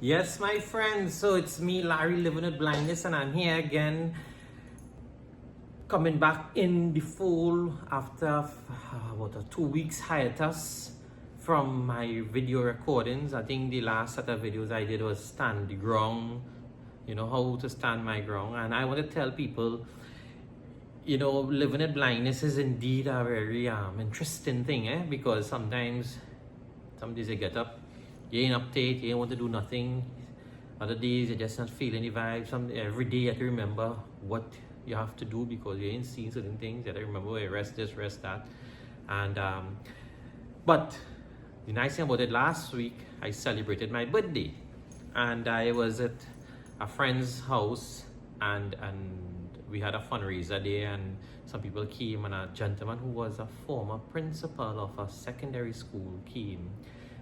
Yes, my friends. So it's me, Larry, living with blindness, and I'm here again, coming back in the fold after about a 2 weeks hiatus from my video recordings. I think the last set of videos I did was stand the ground, how to stand my ground. And I want to tell people, living with blindness is indeed a very interesting thing, because sometimes some days you get up, you ain't update, you ain't want to do nothing. Other days you're just not feeling the vibe. Every day you have to remember what you have to do because you ain't seen certain things. You have to remember where rest this, rest that. And but the nice thing about it, last week I celebrated my birthday, and I was at a friend's house, and we had a fundraiser there, and some people came, and a gentleman who was a former principal of a secondary school came,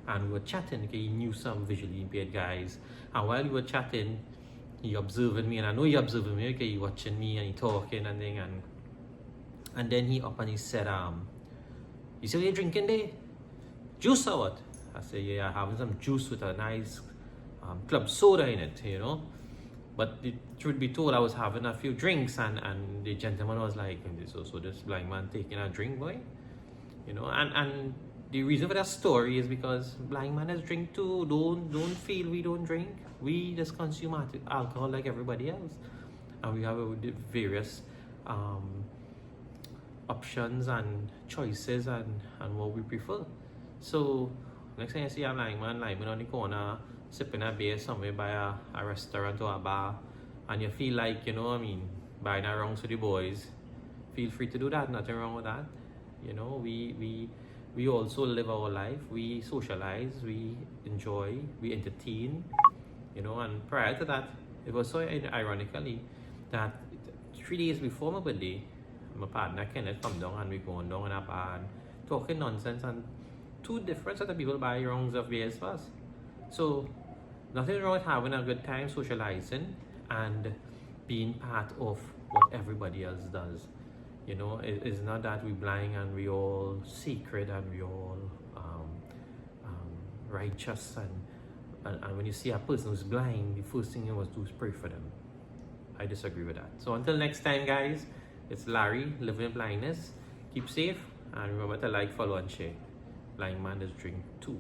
and we were chatting because he knew some visually impaired guys. And while we were chatting, he observed me, and I know he observed me because he watching me and he talking and thing, and then he up and he said, "You say what you drinking there? Juice or what?" I said, "Yeah, having some juice with a nice club soda in it, But the truth be told, I was having a few drinks, and the gentleman was like, so this blind man taking a drink, boy? And the reason for that story is because blind man has drink too. Don't feel we don't drink. We just consume alcohol like everybody else. And we have various options and choices and what we prefer. So next time you see a blind man on the corner sipping a beer somewhere by a restaurant or a bar, and you feel like, buying around to the boys, feel free to do that. Nothing wrong with that. We also live our life, we socialize, we enjoy, we entertain, and prior to that, it was so ironically that 3 days before my birthday, my partner Kenneth come down, and we going down in a bar and talking nonsense, and two different set of people buy rounds of beers first. So nothing wrong with having a good time socializing and being part of what everybody else does. It's not that we blind and we all secret and we all righteous, and when you see a person who's blind, the first thing you must do is pray for them. I disagree with that. So until next time, guys, it's Larry, living with blindness. Keep safe, and remember to like, follow, and share. Blind man does drink too.